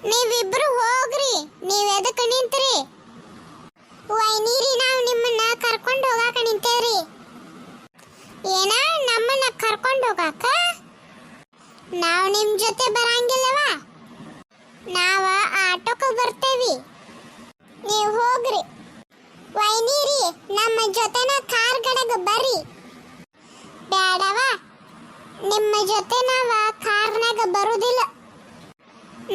ನೀವಿಬ್ರು ಹೋಗ್ರಿ. ನೀವ್ ಎದಕ್ಕೆ ನಿಂತ್ರಿ? ವೈನೀರಿ, ನಾವು ನಿಮ್ಮನ್ನ ಕರ್ಕೊಂಡು ಹೋಗಾಕ ನಿಂತೇವ್ರಿ. ಏನ ನಮ್ಮನ್ನ ಕರ್ಕೊಂಡು ಹೋಗಾಕ? ನಾವು ನಿಮ್ ಜೊತೆ ಬರಂಗಿಲ್ಲವ. ನಾವ ಆಟೋಕ ಬರ್ತೇವಿ, ನೀವು ಹೋಗ್ರಿ. ವೈನೀರಿ, ನಮ್ಮ ಜೊತೆನ ಕಾರ್ ಗಡಗ ಬರ್ರಿ. ಬೇಡವ, ನಿಮ್ಮ ಜೊತೆ ನಾವ ಕಾರ್ನಾಗ ಬರುದಿಲ್ಲ.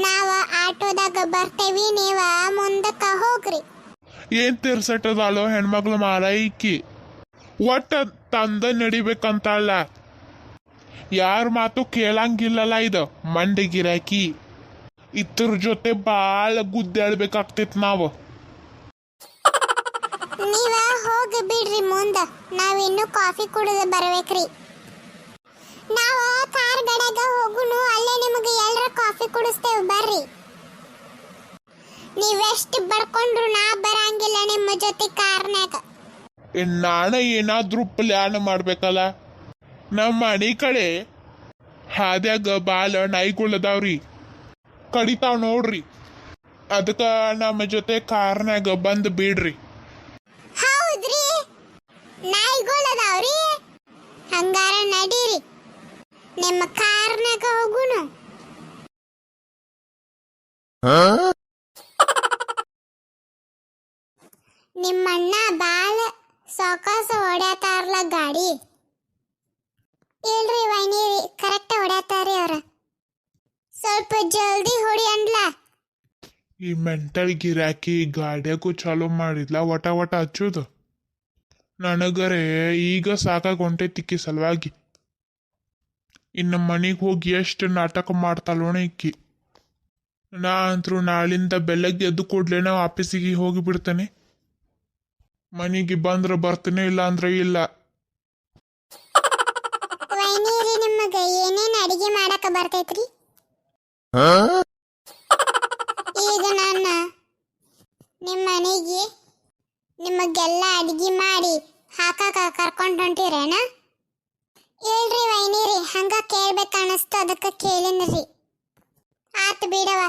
ನಾವ ಆಟೋದಾಗ ಬರ್ತೇವಿ, ನೀವ ಮುಂದಕ್ಕ ಹೋಗ್ರಿ. ಏನ್ ತಿರ್ಸಟ್ಟದಾಳೋ ಹೆಣ್ಮಕ್ಳು ಮಾರಾಯಿಕಿ. ಒಟ್ಟ ತಂದ ನಡಿಬೇಕಂತಲ್ಲ, ಯಾರ ಮಾತು ಕೇಳಂಗಿಲ್ಲಲ್ಲ. ಇದು ಮಂಡಿ ಗಿರಾಕಿ. ಇದ್ರ ಜೊತೆ ಬಾಳ ಗುದ್ದಾಡ್ಬೇಕಾಗ್ತೈತ್ ನಾವು. ನೀವ ಹೋಗಿ ಬಿಡ್ರಿ ಮುಂದ, ನಾವಿನ್ನು ಕಾಫಿ ಕುಡಿದ ಬರ್ಬೇಕ್ರಿ. ನಾವ ಕಾರ್ ಗಡಗ ಹೋಗುನು, ಅಲ್ಲೇ ನಿಮಗೆ ಎಲ್ಲರ ಕಾಫಿ ಕುಡಿಸ್ತೇವೆ ಬರ್ರಿ. ನೀವೆಷ್ಟು ಬಡ್ಕೊಂಡ್ರು ನಾ ಬರಂಗಿಲ್ಲ ನಿಮ್ಮ ಜೊತೆ ಕಾರ್ನಾಗ. ನಾನು ಏನಾದ್ರೂ ಪ್ಲಾನ್ ಮಾಡ್ಬೇಕಲ್ಲ. ನಮ್ಮ ಮನೆ ಕಡೆ ಹಾದ್ಯಾಗ ಬಾಳ ನಾಯಿಗಳದಾವ್ರಿ, ಕಡಿತಾವ್ ನೋಡ್ರಿ. ಅದಕ್ಕ ನಮ್ಮ ಜೊತೆ ಕಾರ್ನಾಗ ಬಂದ್ ಬಿಡ್ರಿ. ಹೌದ್ರಿ, ನಾಯಿಗಳದಾವ್ರಿ. ಹಂಗಾರ ನಡೀರಿ, ನಿಮ್ಮ ಕಾರ್ನಾಗ ಹೋಗುನು. ನಿಮ್ಮಣ್ಣ ಬಾಳ ಸಾವಕಾಸ ಹೊಡ್ಯಾತಾರಲ್ಲ ಗಾಡಿ. ಇಲ್ರಿ ವೈನೀರಿ, ಕರೆಕ್ಟ್ ಹೊಡ್ಯಾತಾರಿ ಅವ್ರ. ಸ್ವಲ್ಪ ಜಲ್ದಿ ಹೊಡಿ ಅಂದ್ಲ. ಈ ಮೆಂಟಲ್ ಗಿರಾಕಿ ಗಾಡ್ಯಾಗೂ ಚಾಲೂ ಮಾಡಿದ್ಲ ವಟ ವಟ ಹಚ್ಚೋದು. ನನಗರೆ ಈಗ ಸಾಕಾಗೊಂಟೈತಿಕ್ಕಿ ಸಲುವಾಗಿ. ಇನ್ನು ಮನೆಗೆ ಹೋಗಿ ಎಷ್ಟು ನಾಟಕ ಮಾಡ್ತಾಳೋಣ ಇಕ್ಕಿ. ನಾ ಅಂತರೂ ನಾಳಿಂದ ಬೆಳಗ್ಗೆ ಎದ್ದು ಕೂಡ್ಲೇನ ಆಫೀಸಿಗೆ ಹೋಗಿ ಬಿಡ್ತೇನೆ. ಮನೆಗೆ ಬಂದ್ರೆ ಬರ್ತೀನಿ, ಇಲ್ಲ ಅಂದ್ರೆ ಇಲ್ಲ. ವೈನೀರಿ, ನಿಮಗೆ ಏನೇನು ಅಡಿಗೆ ಮಾಡಕ ಬರ್ತೈತ್ರಿ? ಈಗ ನಾನು ನಿಮ್ಮ ಮನೆಗೆ ನಿಮಗೆಲ್ಲ ಅಡಿಗೆ ಮಾಡಿ ಹಾಕಾಕ ಕರ್ಕೊಂಡು ಹೊಂಟಿರೇನ? ಇಲ್ರಿ ವೈನೀರಿ, ಹಂಗ ಕೇಳ್ಬೇಕು ಅನಿಸ್ತು, ಅದಕ್ಕೆ ಕೇಳಿನ್ರಿ. ಆತು ಬಿಡವ.